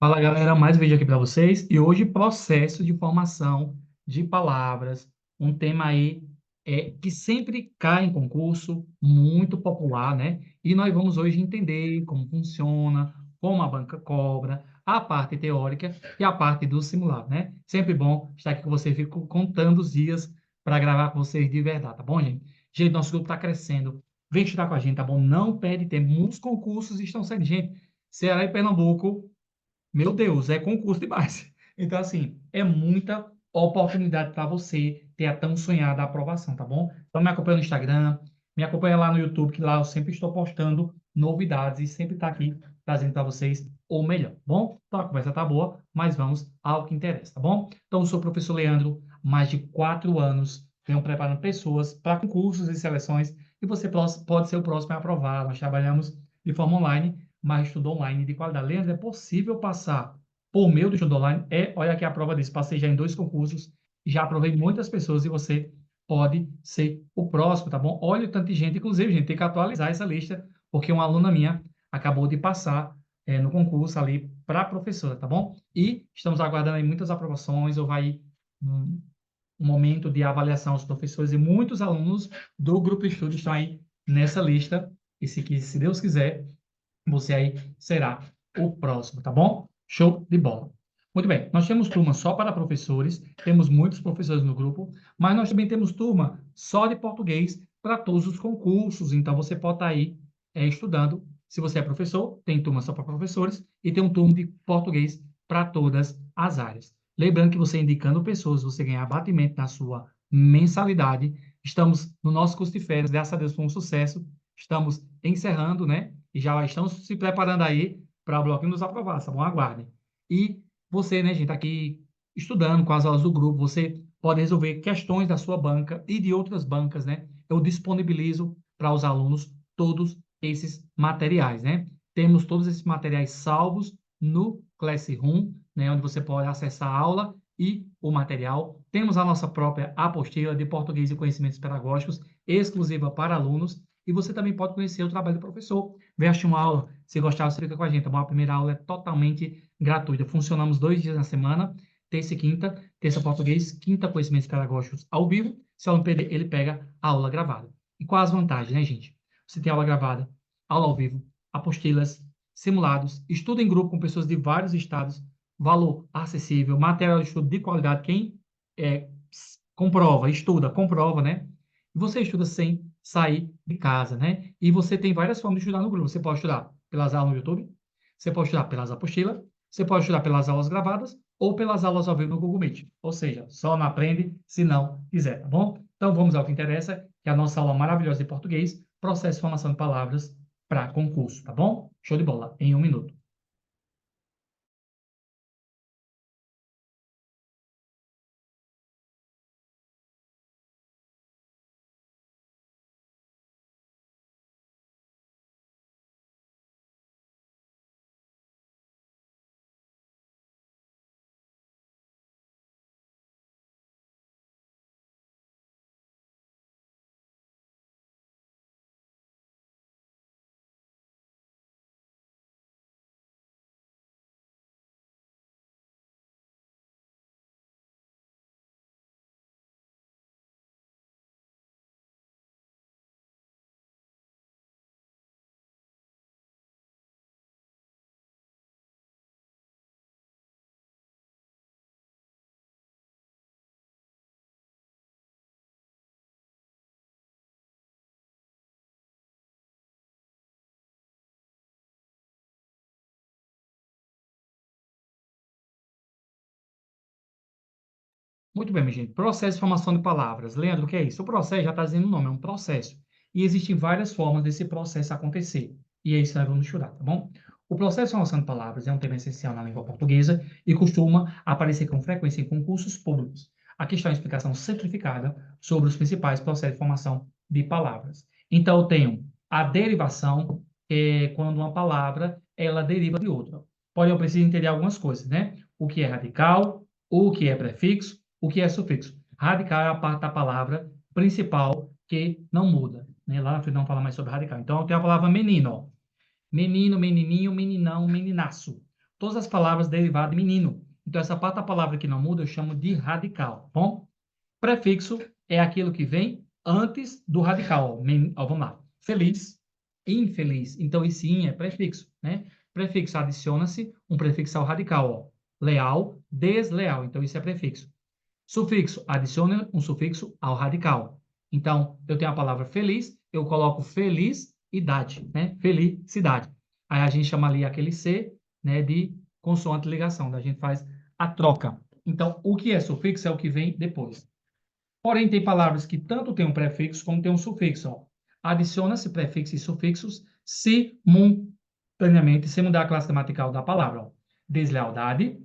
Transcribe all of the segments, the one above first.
Fala galera, mais um vídeo aqui para vocês e hoje processo de formação de palavras, um tema aí que sempre cai em concurso, muito popular, né? E nós vamos hoje entender como funciona, como a banca cobra, a parte teórica e a parte do simulado, né? Sempre bom estar aqui com vocês, fico contando os dias para gravar com vocês de verdade, tá bom, gente? Gente, nosso grupo está crescendo, vem estudar com a gente, tá bom? Não perde tempo, muitos concursos estão saindo, gente. Ceará e Pernambuco, meu Deus, é concurso demais. Então, assim, é muita oportunidade para você ter a tão sonhada aprovação, tá bom? Então, me acompanha no Instagram, me acompanha lá no YouTube, que lá eu sempre estou postando novidades e sempre está aqui trazendo para vocês o melhor, tá bom? Então, a conversa tá boa, mas vamos ao que interessa, tá bom? Então, eu sou o professor Leandro, mais de 4 anos, venho preparando pessoas para concursos e seleções, e você pode ser o próximo a aprovar. Nós trabalhamos de forma online, mas estudo online de qualidade. Leandro, é possível passar por meio do estudo online? Olha aqui a prova disso. Passei já em 2 concursos, já aprovei muitas pessoas e você pode ser o próximo, tá bom? Olha o tanto de gente, inclusive, gente, tem que atualizar essa lista, porque uma aluna minha acabou de passar no concurso ali para professora, tá bom? E estamos aguardando aí muitas aprovações, ou vai um, um momento de avaliação aos professores e muitos alunos do grupo de estudo estão aí nessa lista. E se Deus quiser, você aí será o próximo, tá bom? Show de bola. Muito bem, nós temos turma só para professores, temos muitos professores no grupo, mas nós também temos turma só de português para todos os concursos. Então, você pode estar aí estudando. Se você é professor, tem turma só para professores e tem um turno de português para todas as áreas. Lembrando que você indicando pessoas, você ganha abatimento na sua mensalidade. Estamos no nosso curso de férias, graças a Deus foi um sucesso. Estamos encerrando, né? E já estamos se preparando aí para o bloquinho dos aprovados, tá bom? Aguardem. E você, né, gente, tá aqui estudando com as aulas do grupo, você pode resolver questões da sua banca e de outras bancas, né? Eu disponibilizo para os alunos todos esses materiais, né? Temos todos esses materiais salvos no Classroom, né, onde você pode acessar a aula e o material. Temos a nossa própria apostila de português e conhecimentos pedagógicos, exclusiva para alunos, e você também pode conhecer o trabalho do professor. Vem assistir uma aula, se gostar, você fica com a gente, tá bom? A primeira aula é totalmente gratuita. Funcionamos 2 dias na semana, terça e quinta, terça português, quinta conhecimentos pedagógicos ao vivo. Se o aluno perder, ele pega a aula gravada. E quais as vantagens, né, gente? Você tem aula gravada, aula ao vivo, apostilas, simulados, estudo em grupo com pessoas de vários estados, valor acessível, material de estudo de qualidade. Quem é, comprova, estuda, comprova, né? E você estuda sem sair de casa, né? E você tem várias formas de estudar no grupo. Você pode estudar pelas aulas no YouTube, você pode estudar pelas apostilas, você pode estudar pelas aulas gravadas ou pelas aulas ao vivo no Google Meet. Ou seja, só não aprende se não quiser, tá bom? Então vamos ao que interessa, que é a nossa aula maravilhosa de português, processo de formação de palavras para concurso, tá bom? Show de bola, em 1 minuto. Muito bem, minha gente. Processo de formação de palavras. Leandro, o que é isso? O processo já está dizendo o nome, é um processo. E existem várias formas desse processo acontecer. E é isso que nós vamos estudar, tá bom? O processo de formação de palavras é um tema essencial na língua portuguesa e costuma aparecer com frequência em concursos públicos. Aqui está uma explicação simplificada sobre os principais processos de formação de palavras. Então, eu tenho a derivação, que é quando uma palavra ela deriva de outra. Porém, eu preciso entender algumas coisas, né? O que é radical, o que é prefixo, o que é sufixo. Radical é a parte da palavra principal que não muda, né? Lá na frente não fala mais sobre radical. Então, eu tenho a palavra menino, ó. Menino, menininho, meninão, meninaço. todas as palavras derivadas de menino. Então, essa parte da palavra que não muda, eu chamo de radical, tá bom? Prefixo é aquilo que vem antes do radical. Ó, vamos lá. Feliz, infeliz. Então, esse in é prefixo, né? Prefixo adiciona-se um prefixo ao radical, ó. Leal, desleal. Então, isso é prefixo. Sufixo, adiciona um sufixo ao radical. Então, eu tenho a palavra feliz, eu coloco felicidade, né? Felicidade. Aí a gente chama ali aquele C, né, de consoante ligação, né? A gente faz a troca. Então, o que é sufixo é o que vem depois. Porém, tem palavras que tanto têm um prefixo como têm um sufixo. Ó. Adiciona-se prefixos e sufixos simultaneamente, sem mudar a classe gramatical da palavra. Ó. Deslealdade,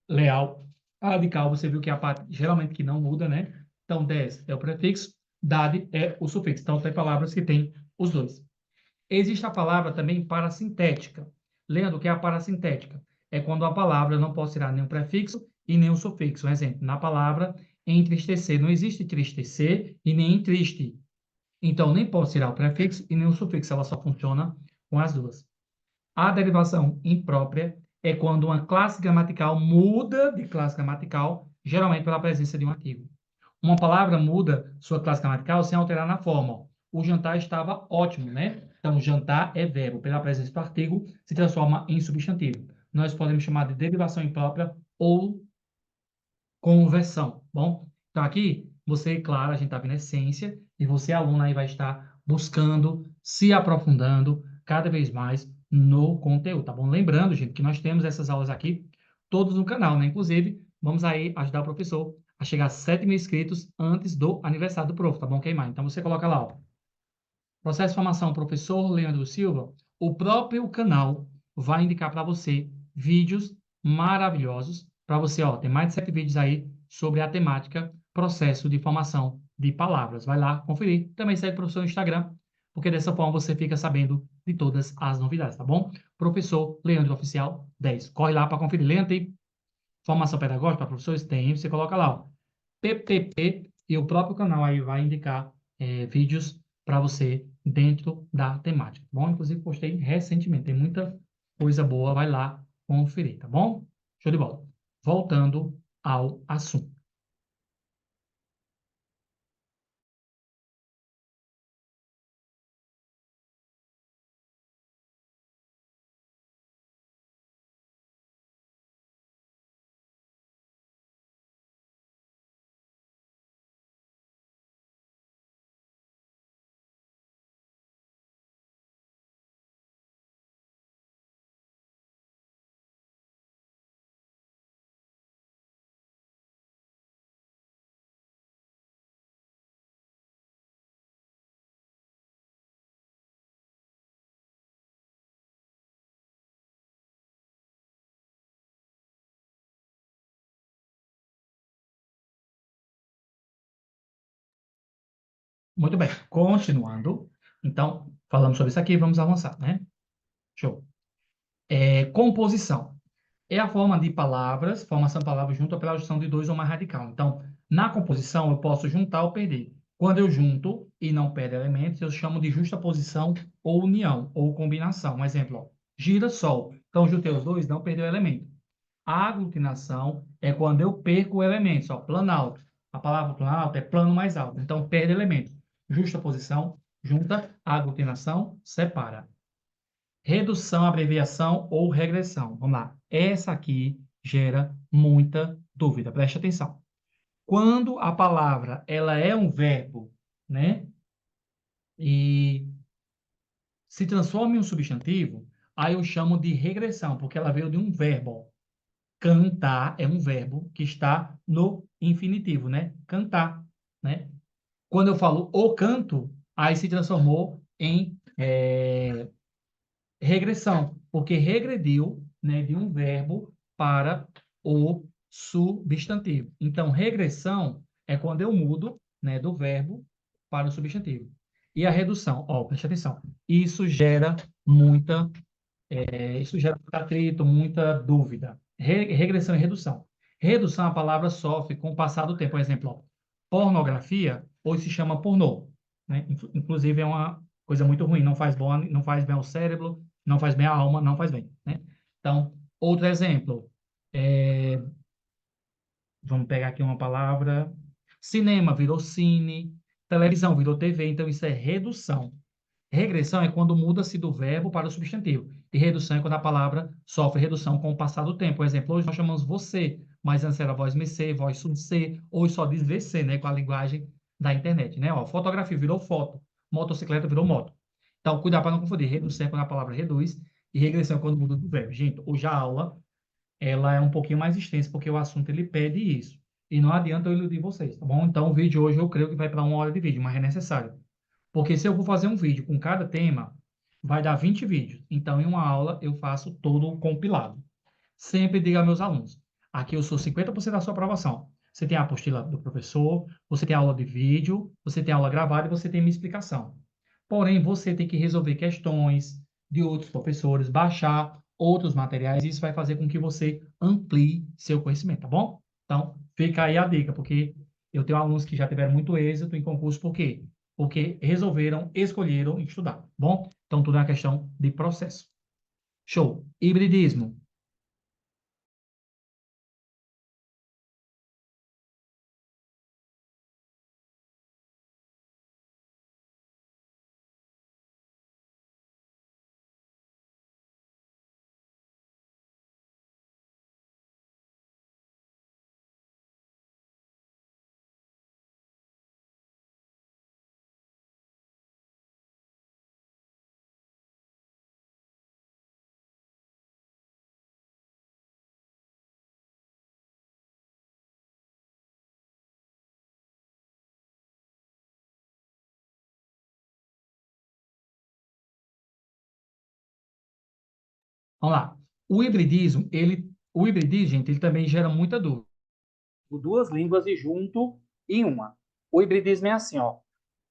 leal, radical, você viu que é a parte geralmente que não muda, né? Então, des é o prefixo, dade é o sufixo. Então, tem palavras que têm os dois. Existe a palavra também parasintética. Lembra o que é a parasintética? É quando a palavra não pode tirar nenhum prefixo e nenhum sufixo. Um exemplo, na palavra entristecer, não existe tristecer e nem triste. Então, nem pode tirar o prefixo e nem o sufixo, ela só funciona com as duas. A derivação imprópria é quando uma classe gramatical muda de classe gramatical, geralmente pela presença de um artigo. Uma palavra muda sua classe gramatical sem alterar na forma. O jantar estava ótimo, né? Então, jantar é verbo. Pela presença do artigo, se transforma em substantivo. Nós podemos chamar de derivação imprópria ou conversão, bom? Então, aqui, você, claro, a gente está vendo a essência, e você, aluno, aí vai estar buscando, se aprofundando cada vez mais no conteúdo, tá bom? Lembrando, gente, que nós temos essas aulas aqui todas no canal, né? Inclusive, vamos aí ajudar o professor a chegar a 7 mil inscritos antes do aniversário do prof, tá bom, Queimar? Então, você coloca lá, ó, processo de formação, professor Leandro Silva, o próprio canal vai indicar para você vídeos maravilhosos para você, ó, tem mais de 7 vídeos aí sobre a temática processo de formação de palavras. Vai lá conferir. Também segue o professor no Instagram, porque dessa forma você fica sabendo de todas as novidades, tá bom? Professor Leandro Oficial 10. Corre lá para conferir. Leandro, tem formação pedagógica para professores? Tem, você coloca lá, ó, PPP, e o próprio canal aí vai indicar vídeos para você dentro da temática, tá bom? Inclusive, postei recentemente, tem muita coisa boa, vai lá conferir, tá bom? Show de bola. Voltando ao assunto. Muito bem, continuando. Então, falamos sobre isso aqui, vamos avançar, né? Show. Composição. É a forma de palavras, formação de palavras junto pela junção de dois ou mais radical. Então, na composição, eu posso juntar ou perder. Quando eu junto e não perdo elementos, eu chamo de justaposição ou união, ou combinação. Um exemplo, ó, girassol. Então, juntei os dois, não perdeu elemento. A aglutinação é quando eu perco elementos. Ó, planalto. A palavra planalto é plano mais alto. Então, perde elemento. Justaposição, junta. Aglutinação, separa. Redução, abreviação ou regressão. Vamos lá. Essa aqui gera muita dúvida. Preste atenção. Quando a palavra ela é um verbo, né, e se transforma em um substantivo, aí eu chamo de regressão, porque ela veio de um verbo. Cantar é um verbo que está no infinitivo, né? Cantar, né? Quando eu falo o canto, aí se transformou em regressão, porque regrediu, né, de um verbo para o substantivo. Então, regressão é quando eu mudo, né, do verbo para o substantivo. E a redução, ó, preste atenção, isso gera muita, isso gera muito atrito, muita dúvida. Regressão e redução. Redução, a palavra sofre com o passar do tempo. Por exemplo, ó, pornografia, hoje se chama pornô, né? Inclusive é uma coisa muito ruim, não faz bom, não faz bem ao cérebro, não faz bem à alma, não faz bem, né? Então, Outro exemplo, é, vamos pegar aqui uma palavra. Cinema virou cine, televisão virou TV, então isso é redução. Regressão é quando muda-se do verbo para o substantivo. E redução é quando a palavra sofre redução com o passar do tempo. Por exemplo, hoje nós chamamos você, mas antes era voz mercê, voz sumcê, hoje só diz VC, né, com a linguagem da internet, né? Ó, fotografia virou foto, motocicleta virou moto. Então, cuidado para não confundir. Redução é quando a palavra reduz e regressão é quando muda do verbo. Gente, hoje a aula ela é um pouquinho mais extensa porque o assunto ele pede isso. E não adianta eu iludir vocês, tá bom? Então, o vídeo hoje eu creio que vai para 1 hora de vídeo, mas é necessário. Porque se eu vou fazer um vídeo com cada tema, vai dar 20 vídeos. Então, em uma aula, eu faço todo o compilado. Sempre digo aos meus alunos, aqui eu sou 50% da sua aprovação. Você tem a apostila do professor, você tem aula de vídeo, você tem aula gravada e você tem minha explicação. Porém, você tem que resolver questões de outros professores, baixar outros materiais, e isso vai fazer com que você amplie seu conhecimento, tá bom? Então, fica aí a dica, porque eu tenho alunos que já tiveram muito êxito em concurso, por quê? Porque resolveram, escolheram estudar, tá bom? Então, tudo é uma questão de processo. Show. Hibridismo. Vamos lá. O hibridismo, gente, ele também gera muita dúvida. Duas línguas e junto em uma. O hibridismo é assim, ó.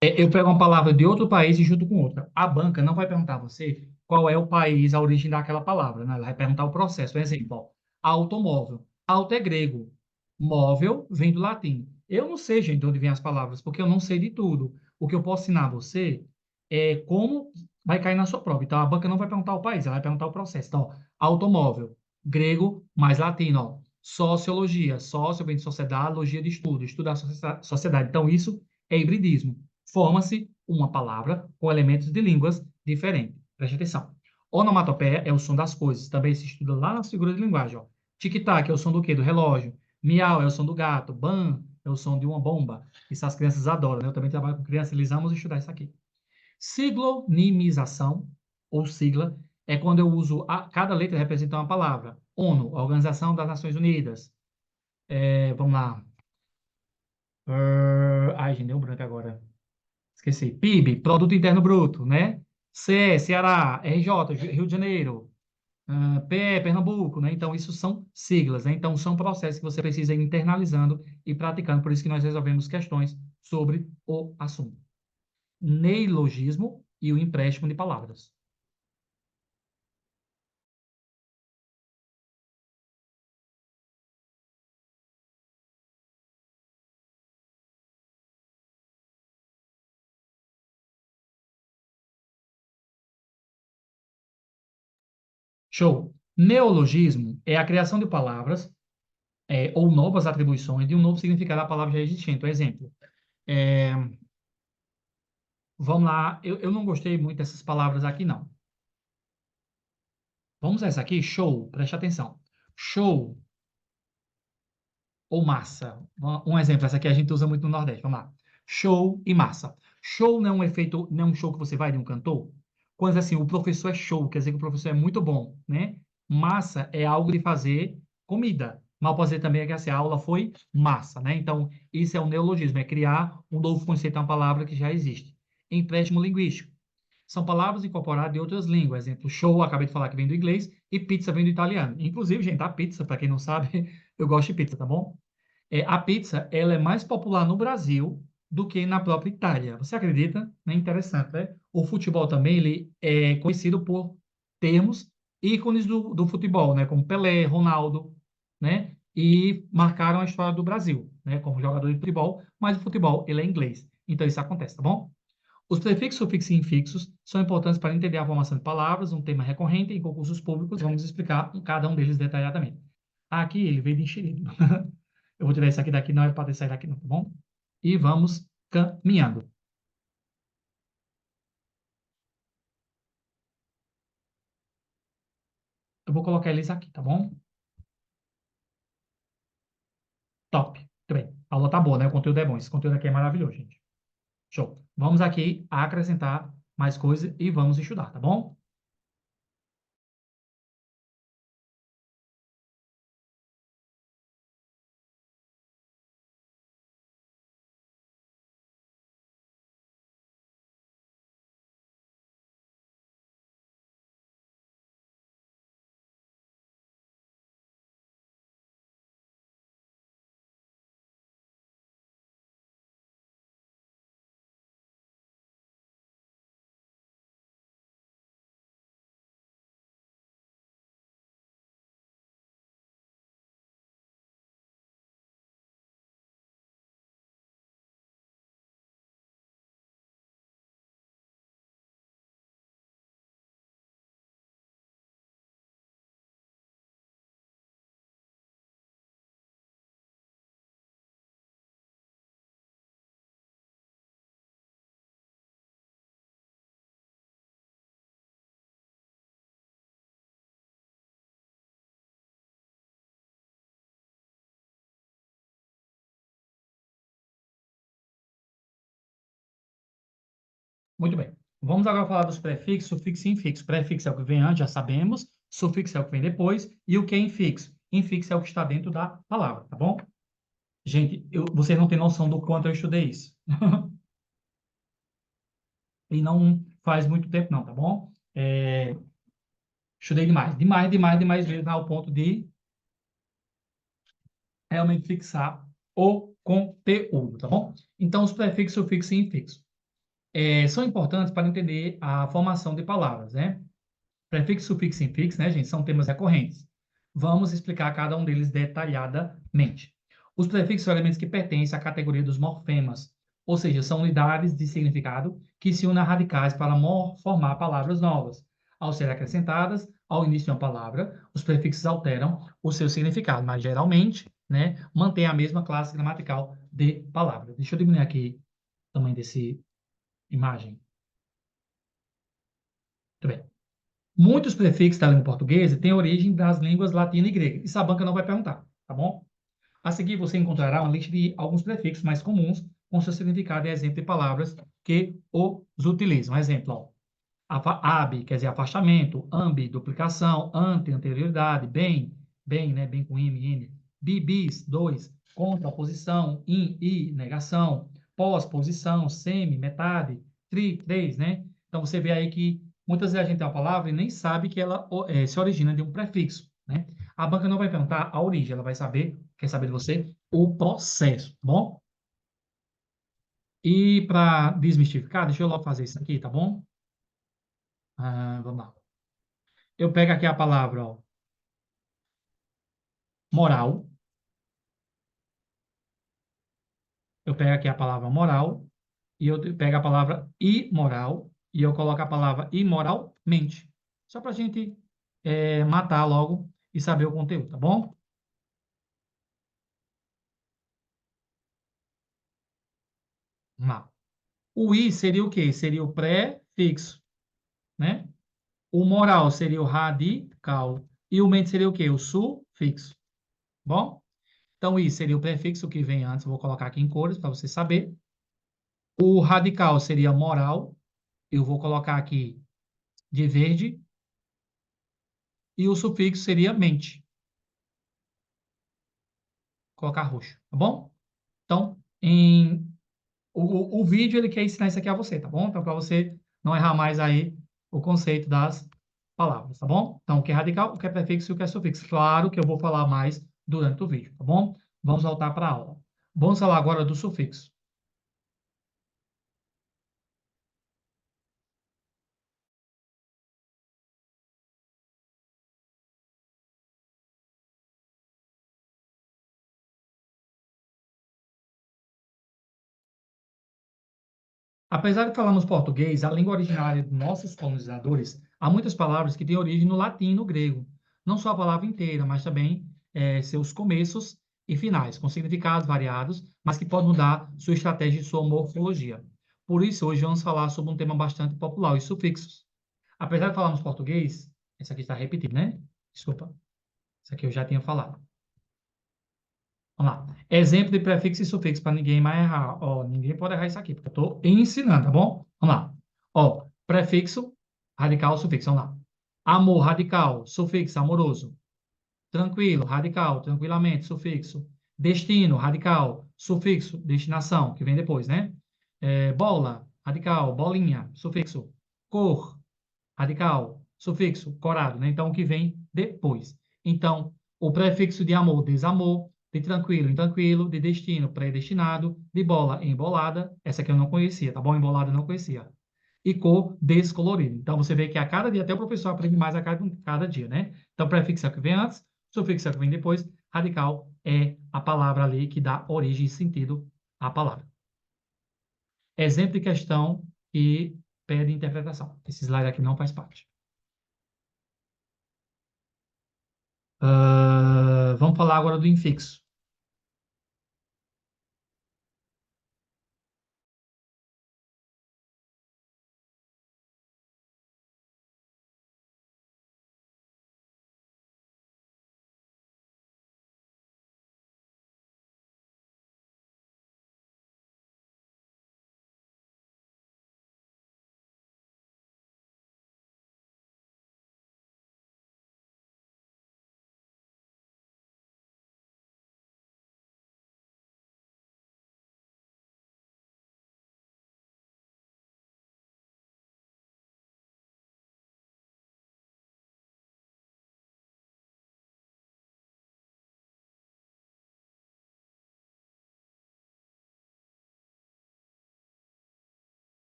Eu pego uma palavra de outro país e junto com outra. A banca não vai perguntar a você qual é o país, a origem daquela palavra, né? Ela vai perguntar o processo. Por exemplo, ó, automóvel. Auto é grego. Móvel vem do latim. Eu não sei, gente, de onde vêm as palavras, porque eu não sei de tudo. O que eu posso ensinar a você é como vai cair na sua prova. Então, a banca não vai perguntar o país, ela vai perguntar o processo. Então, ó, automóvel, grego mais latino, ó. Sociologia, sócio vem de sociedade, logia de estudo, estudar a sociedade. Então, isso é hibridismo. Forma-se uma palavra com elementos de línguas diferentes. Preste atenção. Onomatopeia é o som das coisas. Também se estuda lá nas figuras de linguagem. Ó. Tic-tac é o som do quê? Do relógio. Miau é o som do gato. Ban é o som de uma bomba. Isso as crianças adoram, né? Eu também trabalho com crianças, eles amam estudar isso aqui. Siglonimização, ou sigla, é quando eu uso cada letra representa uma palavra. ONU, Organização das Nações Unidas. Vamos lá. Ai, gente, deu um branco agora. Esqueci. PIB, Produto Interno Bruto, né? CE, Ceará, RJ, Rio de Janeiro, PE, Pernambuco, né? Então, isso são siglas, né? Então, são processos que você precisa ir internalizando e praticando. Por isso que nós resolvemos questões sobre o assunto. Neologismo e o empréstimo de palavras. Show. Neologismo é a criação de palavras ou novas atribuições de um novo significado à palavra já existente. Por exemplo, é, vamos lá, eu não gostei muito dessas palavras aqui, não. Vamos a essa aqui, show, preste atenção. Show ou massa. Um exemplo, essa aqui a gente usa muito no Nordeste. Vamos lá. Show e massa. Show não é um efeito, não é um show que você vai de um cantor. Quando assim, o professor é show, quer dizer que o professor é muito bom, né? Massa é algo de fazer comida. Mal pode dizer também é que assim, a aula foi massa, né? Então, isso é um neologismo, é criar um novo conceito, uma palavra que já existe. Empréstimo linguístico. São palavras incorporadas de outras línguas. Exemplo, show, acabei de falar que vem do inglês, e pizza vem do italiano. Inclusive, gente, a pizza, para quem não sabe, eu gosto de pizza, tá bom? A pizza, ela é mais popular no Brasil do que na própria Itália. Você acredita? É interessante, né? O futebol também, ele é conhecido por termos ícones do futebol, né? Como Pelé, Ronaldo, né? E marcaram a história do Brasil, né? Como jogador de futebol, mas o futebol, ele é inglês. Então, isso acontece, tá bom? Os prefixos, sufixos e infixos são importantes para entender a formação de palavras, um tema recorrente em concursos públicos. Vamos explicar cada um deles detalhadamente. Aqui ele veio de enxerido. Eu vou tirar isso aqui daqui, não é para ter saído daqui, não, tá bom? E vamos caminhando. Eu vou colocar eles aqui, tá bom? Top. Muito bem. A aula tá boa, né? O conteúdo é bom. Esse conteúdo aqui é maravilhoso, gente. Show. Vamos aqui acrescentar mais coisas e vamos estudar, tá bom? Muito bem. Vamos agora falar dos prefixos, sufixo e infixo. Prefixo é o que vem antes, já sabemos. Sufixo é o que vem depois. E o que é infixo? Infixo é o que está dentro da palavra, tá bom? Gente, vocês não têm noção do quanto eu estudei isso. E não faz muito tempo, não, tá bom? Estudei demais, demais, demais, demais vezes ao ponto de realmente fixar o conteúdo, tá bom? Então, os prefixos, sufixos e infixos são importantes para entender a formação de palavras, né? Prefixo, sufixo e infixo, né, gente, são temas recorrentes. Vamos explicar cada um deles detalhadamente. Os prefixos são elementos que pertencem à categoria dos morfemas, ou seja, são unidades de significado que se unem a radicais para formar palavras novas. Ao ser acrescentadas ao início de uma palavra, os prefixos alteram o seu significado, mas geralmente, né, mantém a mesma classe gramatical de palavra. Deixa eu diminuir aqui o tamanho desse imagem. Muito bem. Muitos prefixos da língua portuguesa têm origem das línguas latina e grega. Isso a banca não vai perguntar, tá bom? A seguir, você encontrará uma lista de alguns prefixos mais comuns com seu significado e exemplo de palavras que os utilizam. Exemplo, ó, ab, quer dizer afastamento, ambi, duplicação, ante, anterioridade, bem, bem, né, bem com im, n, bis, dois, contra, oposição, i, negação, pós, posição, semi, metade, três, né? Então, você vê aí que muitas vezes a gente tem uma palavra e nem sabe que ela se origina de um prefixo, né? A banca não vai perguntar a origem, ela vai saber, quer saber de você, o processo, tá bom? E para desmistificar, deixa eu logo fazer isso aqui, tá bom? Vamos lá. Eu pego aqui a palavra, ó, moral. Eu pego aqui a palavra moral e eu pego a palavra imoral e eu coloco a palavra imoralmente. Só para a gente matar logo e saber o conteúdo, tá bom? Vamos lá. O i seria o quê? Seria o prefixo, né? O moral seria o radical. E o mente seria o quê? O sufixo. Bom? Então, i seria o prefixo que vem antes. Vou colocar aqui em cores para você saber. O radical seria moral. Eu vou colocar aqui de verde. E o sufixo seria mente. Vou colocar roxo, tá bom? Então, o vídeo ele quer ensinar isso aqui a você, tá bom? Então, para você não errar mais aí o conceito das palavras, tá bom? Então, o que é radical, o que é prefixo e o que é sufixo. Claro que eu vou falar mais durante o vídeo, tá bom? Vamos voltar para a aula. Vamos falar agora do sufixo. Apesar de falarmos português, a língua originária dos nossos colonizadores, há muitas palavras que têm origem no latim e no grego. Não só a palavra inteira, mas também seus começos e finais, com significados variados, mas que podem mudar sua estratégia e sua morfologia. Por isso, hoje vamos falar sobre um tema bastante popular, os sufixos. Apesar de falarmos português, esse aqui está repetido, né? Desculpa, isso aqui eu já tinha falado. Vamos lá. Exemplo de prefixo e sufixo para ninguém mais errar. Ó, ninguém pode errar isso aqui, porque eu estou ensinando, tá bom? Vamos lá. Ó, prefixo, radical, sufixo. Vamos lá. Amor, radical, sufixo, amoroso. Tranquilo, radical, tranquilamente, sufixo. Destino, radical, sufixo, destinação, que vem depois, né? Bola, radical, bolinha, sufixo. Cor, radical, sufixo, corado, né? Então, o que vem depois. Então, o prefixo de amor, desamor, de tranquilo, intranquilo, de destino, predestinado, de bola, embolada, essa aqui eu não conhecia, tá bom? Embolada eu não conhecia. E cor, descolorido. Então, você vê que a cada dia, até o professor aprende mais a cada dia, né? Então, prefixo é o que vem antes, sufixo é o que vem depois, radical é a palavra ali que dá origem e sentido à palavra. Exemplo de questão que pede interpretação. Esse slide aqui não faz parte. Vamos falar agora do infixo.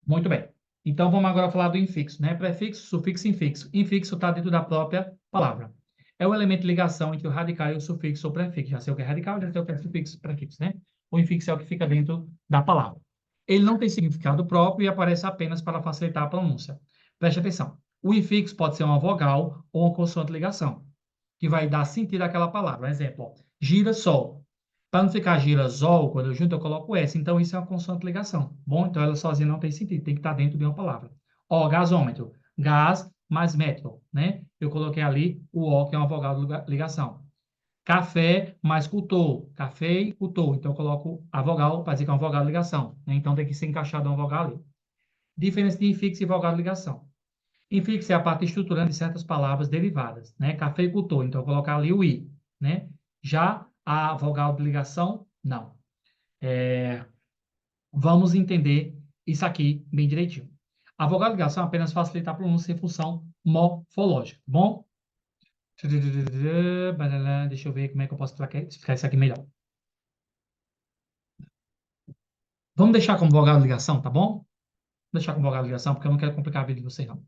Muito bem. Então, vamos agora falar do infixo, né? Prefixo, sufixo e infixo. Infixo está dentro da própria palavra. É o elemento de ligação entre o radical e o sufixo ou prefixo. Já sei o que é radical, já sei o que é sufixo e prefixo, né? O infixo é o que fica dentro da palavra. Ele não tem significado próprio e aparece apenas para facilitar a pronúncia. Preste atenção. O infixo pode ser uma vogal ou uma consoante de ligação, que vai dar sentido àquela palavra. Um exemplo, ó, girassol. Para não ficar girasol, quando eu junto, eu coloco S. Então, isso é uma consoante de ligação. Bom, então ela sozinha não tem sentido, tem que estar dentro de uma palavra. Ó, gasômetro. Gás mais metro, né? Eu coloquei ali o O, que é uma vogal de ligação. Café mais cultor. Café e cultor. Então, eu coloco a vogal para dizer que é uma vogal de ligação, né? Então, tem que ser encaixado uma vogal ali. Diferença de infixo e vogal de ligação. Infixo é a parte estruturante de certas palavras derivadas, né? Cafeicultor, então eu vou colocar ali o i, né? Já a vogal de ligação, não. Vamos entender isso aqui bem direitinho. A vogal de ligação apenas facilita a pronúncia em função morfológica, tá bom? Deixa eu ver como é que eu posso explicar isso aqui melhor. Vamos deixar como vogal de ligação, tá bom? Vou deixar como vogal de ligação, porque eu não quero complicar a vida de vocês, não.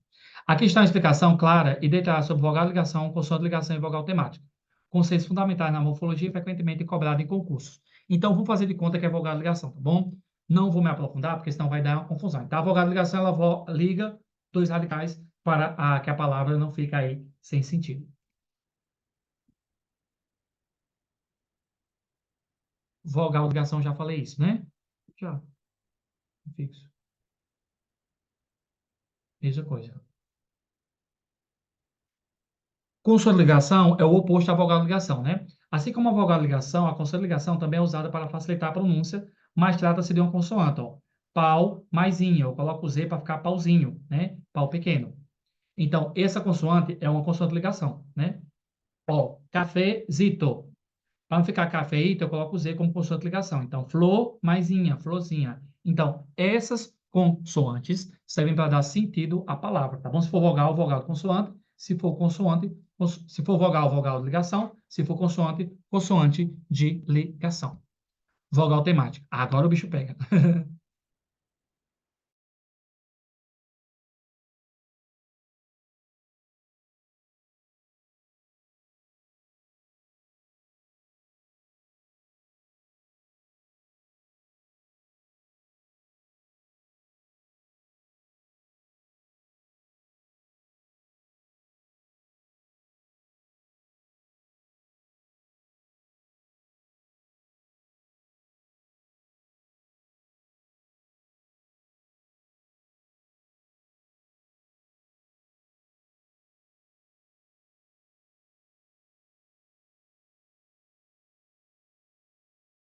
Aqui está uma explicação clara e detalhada sobre vogal de ligação, consoante de ligação e vogal temática. Conceitos fundamentais na morfologia frequentemente cobrados em concursos. Então, vamos fazer de conta que é vogal de ligação, tá bom? Não vou me aprofundar, porque senão vai dar uma confusão. Então, a vogal de ligação, ela liga dois radicais para que a palavra não fique aí sem sentido. Vogal de ligação, já falei isso, né? Já, fixo. Mesma coisa. Consolidação é o oposto à vogal de ligação, né? Assim como a vogal de ligação, a consolidação também é usada para facilitar a pronúncia, mas trata-se de uma consoante, ó. Pau mais inho, eu coloco o Z para ficar pauzinho, né? Pau pequeno. Então, essa consoante é uma consoante de ligação, né? Ó, cafezito. Para não ficar cafeito, eu coloco o Z como consoante de ligação. Então, flor mais inha, florzinha. Então, essas consoantes servem para dar sentido à palavra, tá bom? Se for vogal, vogal de consoante. Se for consoante, se for vogal, vogal de ligação. Se for consoante, consoante de ligação. Vogal temática. Agora o bicho pega.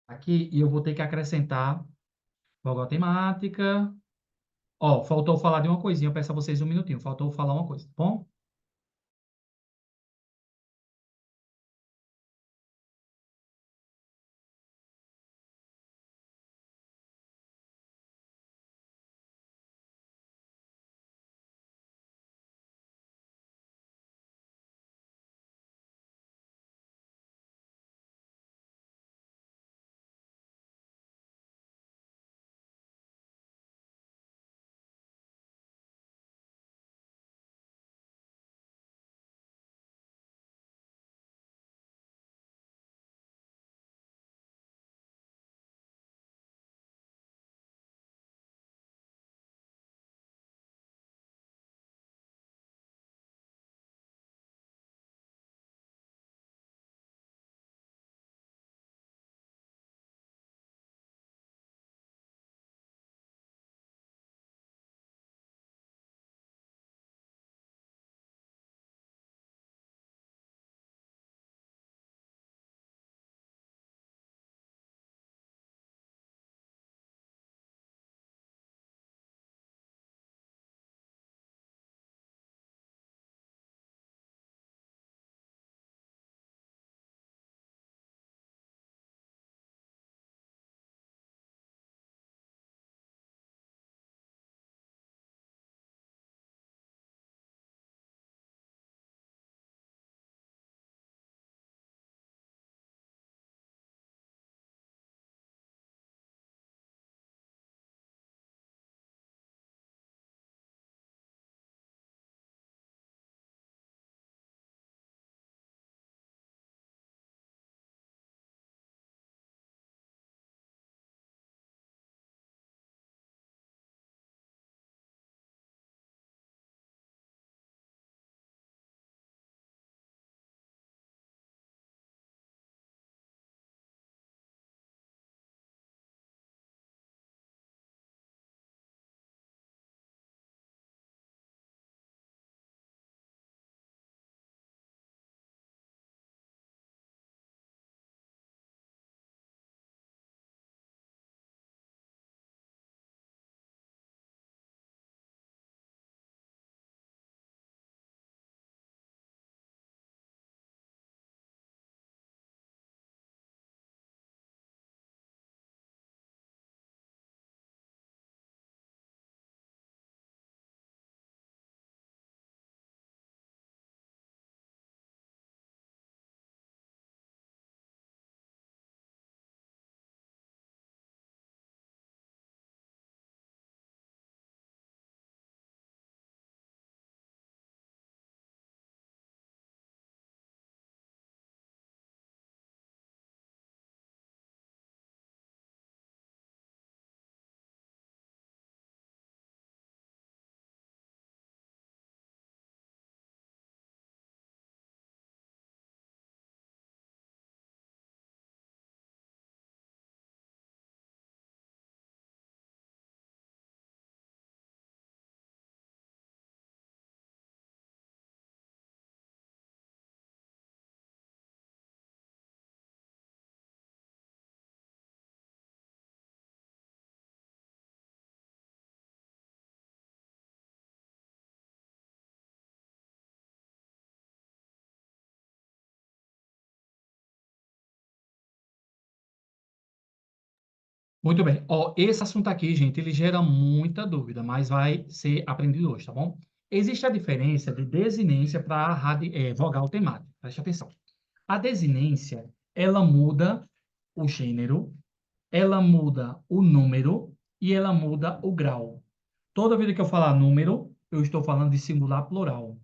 aqui e eu vou ter que acrescentar vogal temática. Ó, faltou falar de uma coisinha, eu peço a vocês um minutinho. Faltou falar uma coisa, tá bom? Muito bem. Ó, esse assunto aqui, gente, ele gera muita dúvida, mas vai ser aprendido hoje, tá bom? Existe a diferença de desinência para vogal temática. Preste atenção. A desinência, ela muda o gênero, ela muda o número e ela muda o grau. Toda vez que eu falar número, eu estou falando de singular plural.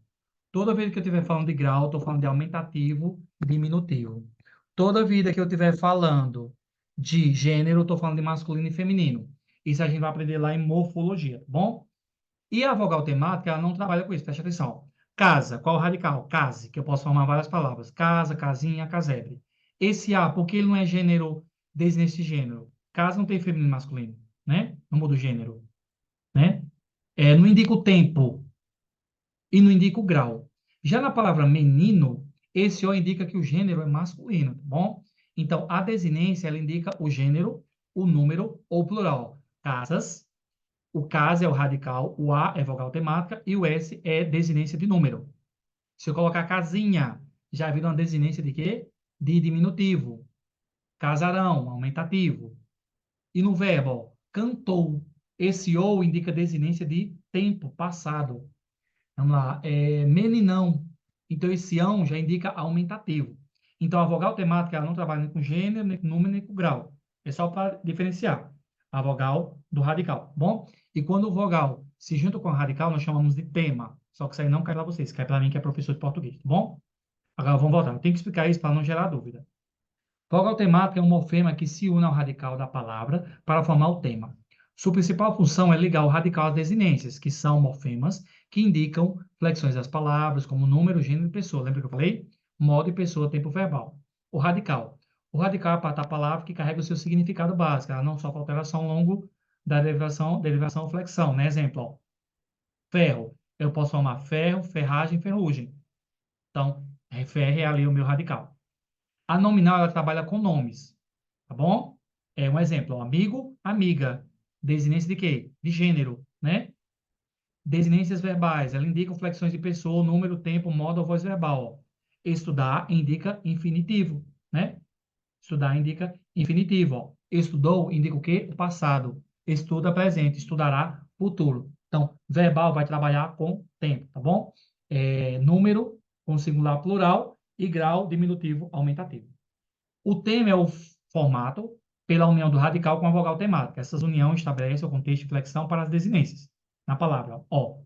Toda vez que eu estiver falando de grau, eu estou falando de aumentativo, diminutivo. Toda vida que eu estiver falando de gênero, eu estou falando de masculino e feminino. Isso a gente vai aprender lá em morfologia, tá bom? E a vogal temática, ela não trabalha com isso, preste atenção. Casa, qual o radical? Case, que eu posso formar várias palavras. Casa, casinha, casebre. Esse A, porque ele não é gênero desde esse gênero? Casa não tem feminino e masculino, né? Não muda o gênero, né? Não indica o tempo e não indica o grau. Já na palavra menino, esse O indica que o gênero é masculino, tá bom? Então, a desinência, ela indica o gênero, o número ou o plural. Casas, o cas é o radical, o a é vogal temática e o s é desinência de número. Se eu colocar casinha, já vira uma desinência de quê? De diminutivo. Casarão, aumentativo. E no verbo, ó, cantou. Esse ou indica desinência de tempo passado. Vamos lá. Meninão. Então, esse ão já indica aumentativo. Então, a vogal temática ela não trabalha nem com gênero, nem com número, nem com grau. É só para diferenciar a vogal do radical. Bom? E quando o vogal se junta com o radical, nós chamamos de tema. Só que isso aí não cai para vocês, cai para mim, que é professor de português. Tá bom? Agora vamos voltar. Eu tenho que explicar isso para não gerar dúvida. Vogal temática é um morfema que se une ao radical da palavra para formar o tema. Sua principal função é ligar o radical às desinências, que são morfemas que indicam flexões das palavras, como número, gênero e pessoa. Lembra que eu falei? Modo e pessoa, tempo verbal. O radical. O radical é a parte da palavra que carrega o seu significado básico. Ela não sofre alteração ao longo da derivação ou flexão. Né? Exemplo, ó, ferro. Eu posso formar ferro, ferragem, ferrugem. Então, ferro é ali o meu radical. A nominal, ela trabalha com nomes, tá bom? É um exemplo, ó, amigo, amiga. Desinência de quê? De gênero, né? Desinências verbais, ela indica flexões de pessoa, número, tempo, modo ou voz verbal. Ó. Estudar indica infinitivo, né? Estudar indica infinitivo, ó. Estudou indica o quê? O passado. Estuda presente, estudará futuro. Então, verbal vai trabalhar com tempo, tá bom? Número com singular plural e grau diminutivo aumentativo. O tema é o formato pela união do radical com a vogal temática. Essas uniões estabelecem o contexto de flexão para as desinências. Na palavra, ó.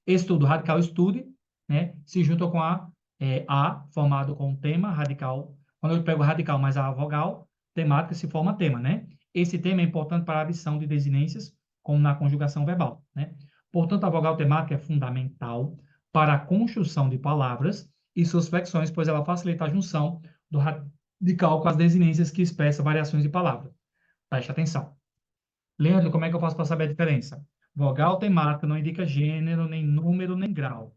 Estudo, radical, estude, né? Se junta com a formado com o tema radical. Quando eu pego radical mais a vogal, temática se forma tema, né? Esse tema é importante para a adição de desinências, como na conjugação verbal, né? Portanto, a vogal temática é fundamental para a construção de palavras e suas flexões, pois ela facilita a junção do radical com as desinências que expressam variações de palavra. Preste atenção. Leandro, como é que eu faço para saber a diferença? Vogal temática não indica gênero, nem número, nem grau.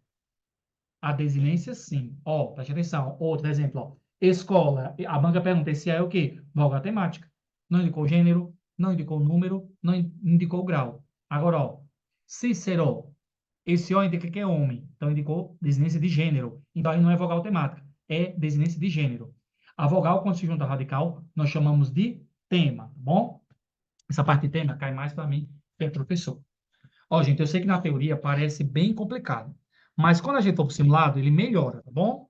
A desinência, sim. Ó, preste atenção. Outro exemplo, ó. Escola. A banca pergunta, esse é o quê? Vogal temática. Não indicou gênero, não indicou número, não indicou grau. Agora, ó. Cícero. Esse O indica que é homem. Então, indicou desinência de gênero. Então, aí não é vogal temática. É desinência de gênero. A vogal, quando se junta ao radical, nós chamamos de tema, tá bom? Essa parte de tema cai mais para mim, que é professor. Ó, gente, eu sei que na teoria parece bem complicado, mas quando a gente for para o simulado, ele melhora, tá bom?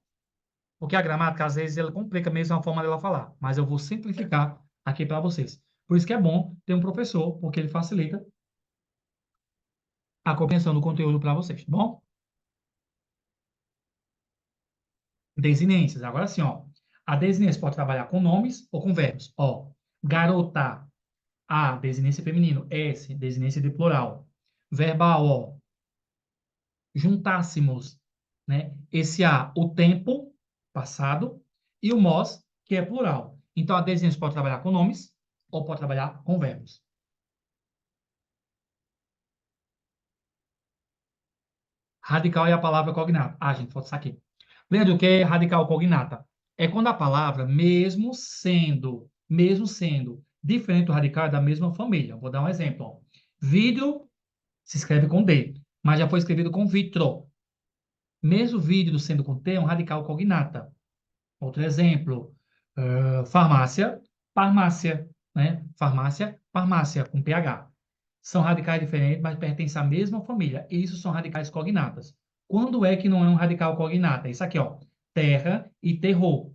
Porque a gramática, às vezes, ela complica mesmo a forma dela falar, mas eu vou simplificar aqui para vocês. Por isso que é bom ter um professor, porque ele facilita a compreensão do conteúdo para vocês, tá bom? Desinências. Agora sim, ó. A desinência pode trabalhar com nomes ou com verbos. Ó, garota, A, desinência feminino. S, desinência de plural. Verbal, ó, juntássemos, né? Esse A, o tempo, passado, e o mos, que é plural. Então, a desinência pode trabalhar com nomes ou pode trabalhar com verbos. Radical é a palavra cognata. Ah, gente, falta isso aqui. Lembra o que é radical cognata? É quando a palavra, mesmo sendo diferente do radical, é da mesma família. Vou dar um exemplo. Ó. Vidro se escreve com D, mas já foi escrevido com vitro. Mesmo vidro sendo com T, é um radical cognata. Outro exemplo, farmácia, farmácia, né? Farmácia, farmácia, com PH. São radicais diferentes, mas pertencem à mesma família. Isso são radicais cognatas. Quando é que não é um radical cognata? Isso aqui, ó. Terra e terror.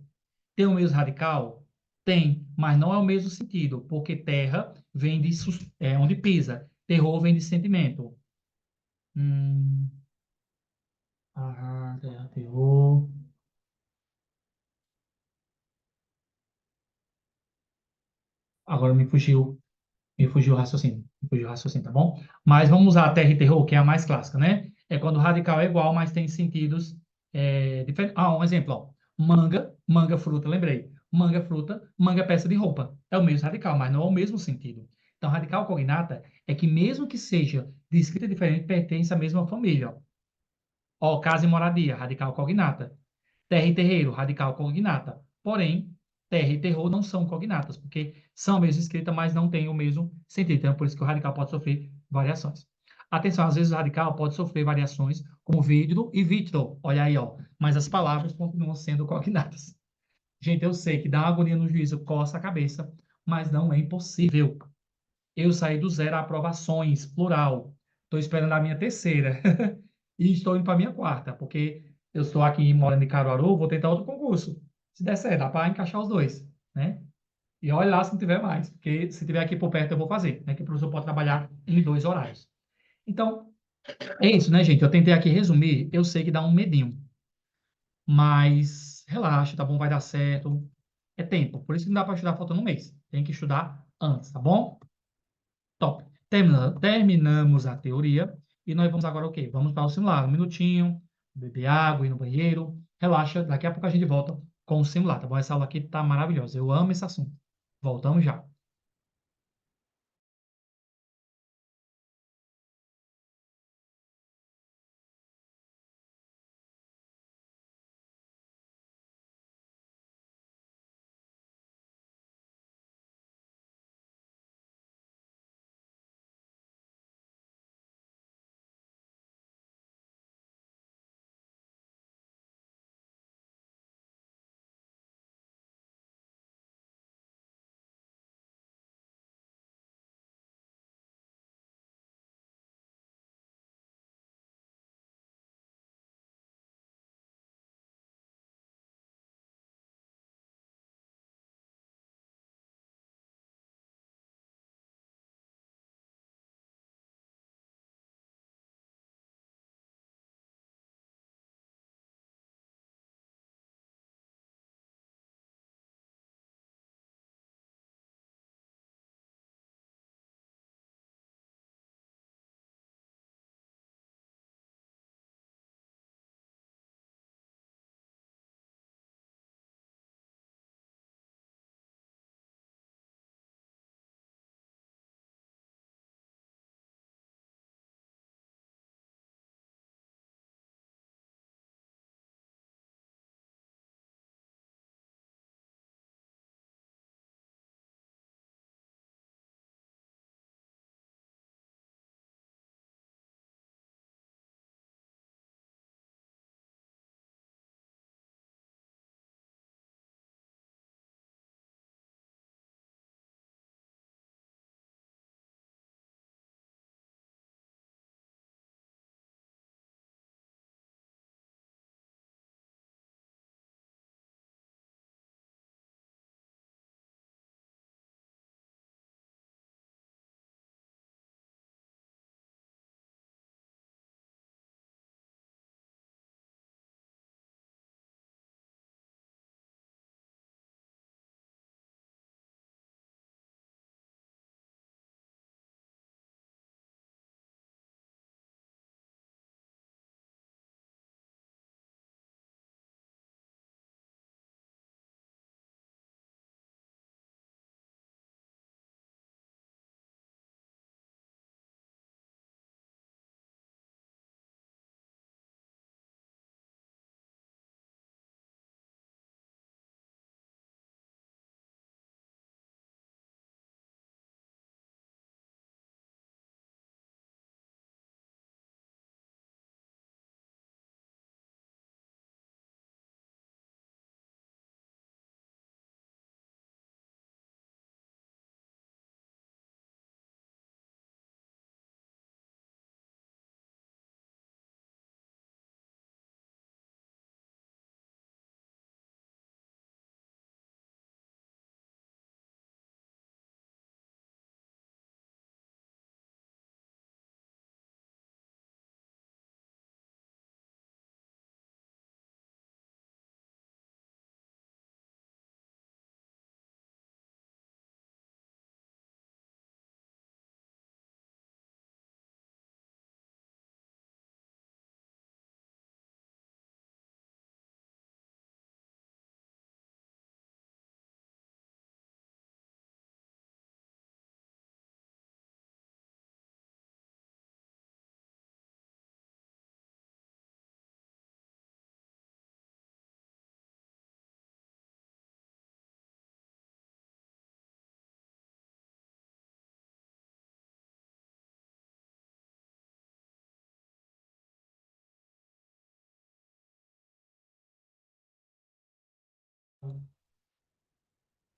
Tem o mesmo radical? Tem, mas não é o mesmo sentido, porque terra vem de onde pisa. Terror vem de sentimento. Hum, terra, terror. Agora me fugiu o raciocínio. Me fugiu o raciocínio, tá bom? Mas vamos usar a terra e terror, que é a mais clássica, né? É quando o radical é igual, mas tem sentidos diferentes. Ah, um exemplo, ó. Manga, manga fruta, lembrei. Manga fruta, manga peça de roupa. É o mesmo radical, mas não é o mesmo sentido. Então, radical cognata é que mesmo que seja de escrita diferente, pertence à mesma família. Ó, casa e moradia, radical cognata. Terra e terreiro, radical cognata. Porém, terra e terror não são cognatas, porque são a mesma escrita, mas não têm o mesmo sentido. Então, é por isso que o radical pode sofrer variações. Atenção, às vezes o radical pode sofrer variações como vidro e vitro. Olha aí, ó. Mas as palavras continuam sendo cognatas. Gente, eu sei que dá uma agonia no juízo, coça a cabeça, mas não é impossível. Eu saí do zero a aprovações, plural. Estou esperando a minha terceira. E estou indo para a minha quarta, porque eu estou aqui morando em Caruaru, vou tentar outro concurso. Se der certo, dá para encaixar os dois, né? E olha lá se não tiver mais, porque se tiver aqui por perto eu vou fazer, né? Que o professor pode trabalhar em dois horários. Então, é isso, né, gente? Eu tentei aqui resumir, eu sei que dá um medinho, mas relaxa, tá bom? Vai dar certo. É tempo, por isso que não dá para estudar faltando um mês. Tem que estudar antes, tá bom? Top. Terminamos a teoria e nós vamos agora o quê? Vamos para o simulado. Um minutinho, beber água, ir no banheiro. Relaxa, daqui a pouco a gente volta com o simulado, tá bom? Essa aula aqui tá maravilhosa. Eu amo esse assunto. Voltamos já.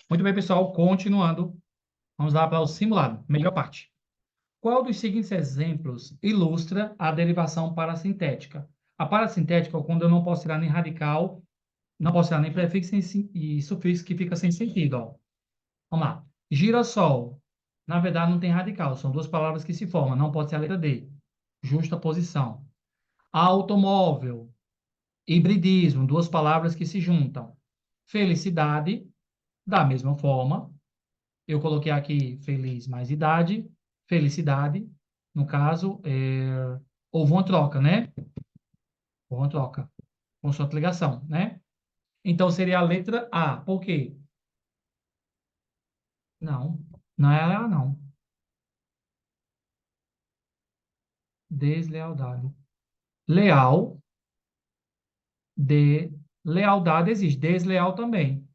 Muito bem, pessoal. Continuando. Vamos lá para o simulado. Melhor parte. Qual dos seguintes exemplos ilustra a derivação parassintética? A parassintética é quando eu não posso tirar nem radical, não posso tirar nem prefixo e sufixo que fica sem sentido. Ó. Vamos lá. Girassol. Na verdade, não tem radical. São duas palavras que se formam. Não pode ser a letra D. Justa posição. Automóvel. Hibridismo. Duas palavras que se juntam. Felicidade. Da mesma forma. Eu coloquei aqui feliz mais idade. Felicidade. No caso, houve uma troca, né? Houve uma troca. Consoante ligação, né? Então, seria a letra A. Por quê? Não. Não é a, não. Deslealdade. Leal, de lealdade existe. Desleal também.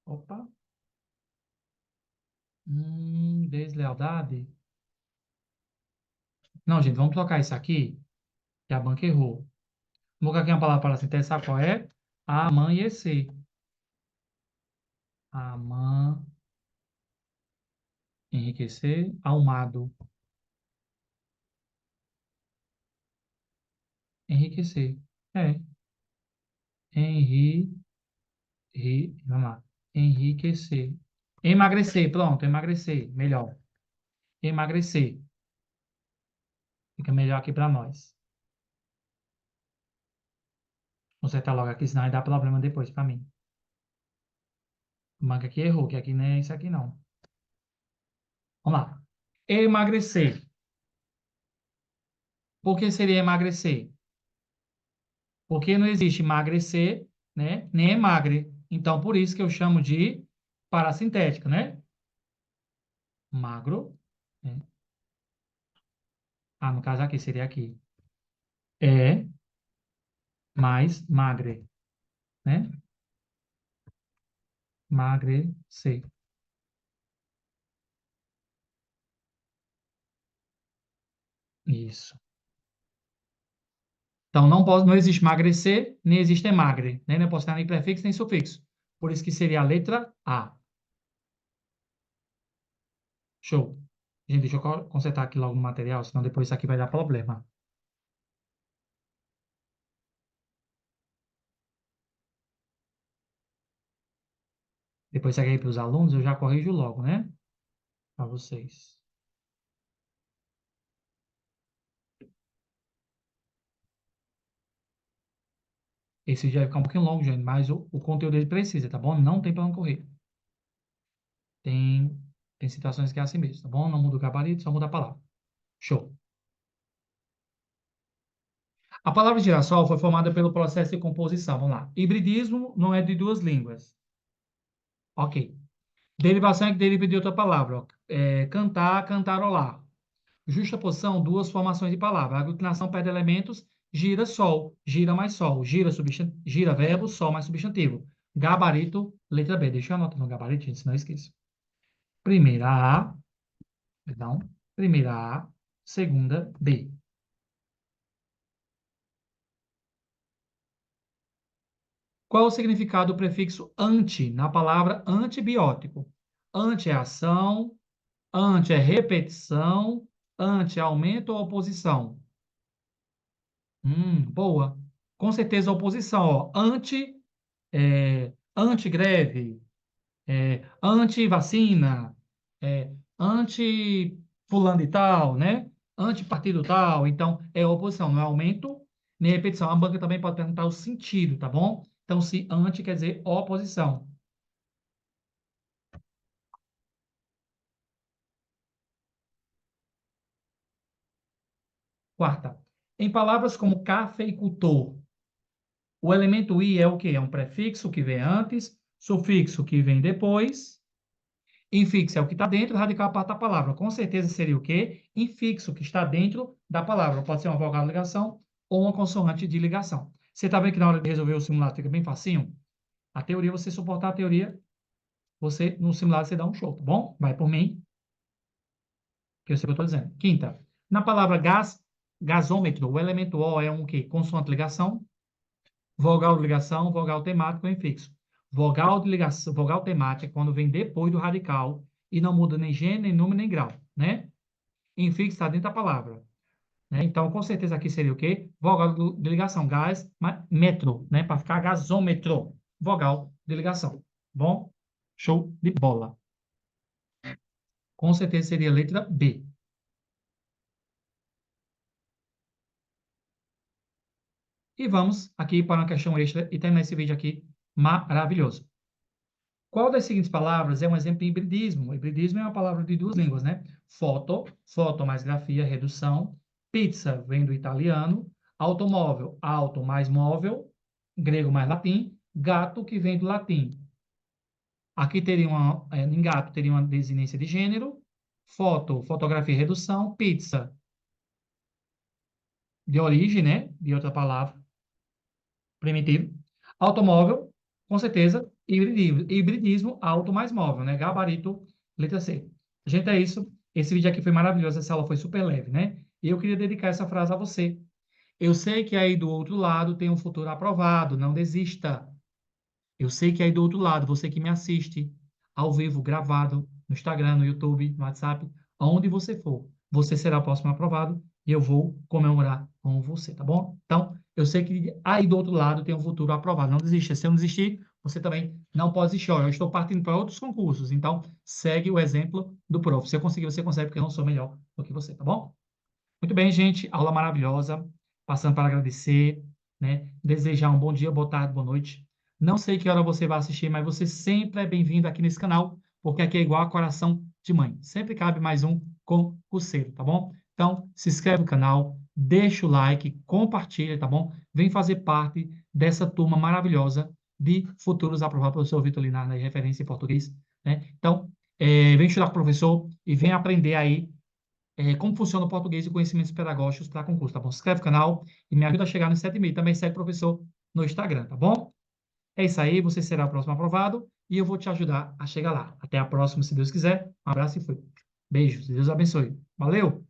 Opa. Deslealdade. Não, gente, vamos trocar isso aqui, que a banca errou. Vou colocar aqui uma palavra para sintética, sabe qual é? Amanhecer. Aman, enriquecer, almado. Enriquecer. É. Henri, vamos lá. Enriquecer. Emagrecer, pronto, emagrecer. Melhor. Emagrecer. Fica melhor aqui para nós. Vou consertar logo aqui, senão vai dar problema depois para mim. O banco aqui errou, que aqui não é isso aqui não. Vamos lá. Emagrecer. Por que seria emagrecer? Porque não existe emagrecer, né? Nem emagre. Então, por isso que eu chamo de parassintética, né? Magro. Né? Ah, no caso aqui, seria aqui. É mais magre, né? Magrecer. Isso. Então, não existe emagrecer, nem existe emagre, né? Não posso ter nem prefixo, nem sufixo. Por isso que seria a letra A. Show. Gente, deixa eu consertar aqui logo no material, senão depois isso aqui vai dar problema. Depois isso aqui para os alunos, eu já corrijo logo, né? Para vocês. Esse vídeo vai ficar um pouquinho longo, gente, mas o conteúdo dele precisa, tá bom? Não tem para onde correr. Tem, tem situações que é assim mesmo, tá bom? Não muda o gabarito, só muda a palavra. Show. A palavra girassol foi formada pelo processo de composição. Vamos lá. Hibridismo não é de duas línguas. Ok. Derivação é que deriva de outra palavra. Ó. Cantar, cantarolar. Justaposição, duas formações de palavra. Aglutinação perde elementos, gira sol, gira mais sol, gira verbo, sol mais substantivo. Gabarito, letra B. Deixa eu anotar no gabarito, gente, senão eu esqueço. Primeira A, perdão. Primeira A, segunda B. Qual o significado do prefixo anti na palavra antibiótico? Anti é ação, anti é repetição, anti é aumento ou oposição? Boa. Com certeza oposição, ó. Anti-greve, anti-vacina, anti-fulano e tal, né? Anti-partido tal. Então, é oposição, não é aumento nem repetição. A banca também pode perguntar o sentido, tá bom? Então, se anti quer dizer oposição. Quarta. Em palavras como cafeicultor, o elemento i é o quê? É um prefixo que vem antes, sufixo que vem depois. Infixo é o que está dentro, radical é a parte da palavra. Com certeza seria o quê? Infixo, que está dentro da palavra. Pode ser uma vogal de ligação ou uma consoante de ligação. Você está vendo que na hora de resolver o simulado fica bem facinho? A teoria, você suportar a teoria, você no simulado você dá um show, tá bom? Vai por mim, que eu sei o que eu estou dizendo. Quinta, na palavra gás, gasômetro, o elemento O é um quê? Consoante ligação. Vogal de ligação, vogal temático ou infixo. Vogal de ligação, vogal temática é quando vem depois do radical e não muda nem gênero, nem número, nem grau, né? Infixo está dentro da palavra, né? Então, com certeza aqui seria o quê? Vogal de ligação, gás, metro, né? Para ficar gasômetro. Vogal de ligação. Bom? Show de bola. Com certeza seria a letra B. E vamos aqui para uma questão extra e terminar esse vídeo aqui maravilhoso. Qual das seguintes palavras é um exemplo de hibridismo? Hibridismo é uma palavra de duas línguas, né? Foto, foto mais grafia, redução. Pizza vem do italiano. Automóvel, auto mais móvel, grego mais latim. Gato, que vem do latim. Aqui teria em gato teria uma desinência de gênero. Foto, fotografia, redução. Pizza, de origem, né? De outra palavra, primitivo. Automóvel, com certeza, hibridismo, auto mais móvel, né? Gabarito, letra C. Gente, é isso. Esse vídeo aqui foi maravilhoso, essa aula foi super leve, né? E eu queria dedicar essa frase a você. Eu sei que aí do outro lado tem um futuro aprovado, não desista. Eu sei que aí do outro lado, você que me assiste ao vivo, gravado, no Instagram, no YouTube, no WhatsApp, aonde você for, você será o próximo aprovado e eu vou comemorar com você, tá bom? Então, eu sei que aí do outro lado tem um futuro aprovado. Não desista. Se eu não desistir, você também não pode desistir. Ó, eu estou partindo para outros concursos, então segue o exemplo do prof. Se eu conseguir, você consegue, porque eu não sou melhor do que você, tá bom? Muito bem, gente. Aula maravilhosa. Passando para agradecer, né? Desejar um bom dia, boa tarde, boa noite. Não sei que hora você vai assistir, mas você sempre é bem-vindo aqui nesse canal, porque aqui é igual a coração de mãe. Sempre cabe mais um concurseiro, tá bom? Então, se inscreve no canal, deixa o like, compartilha, tá bom? Vem fazer parte dessa turma maravilhosa de futuros aprovados pelo professor Vitor Linar, né? Referência em português, né? Então, vem estudar com o professor e vem aprender aí como funciona o português e conhecimentos pedagógicos para concurso, tá bom? Se inscreve no canal e me ajuda a chegar nos 7.000. Também segue o professor no Instagram, tá bom? É isso aí, você será o próximo aprovado e eu vou te ajudar a chegar lá. Até a próxima, se Deus quiser. Um abraço e fui. Beijos, Deus abençoe. Valeu!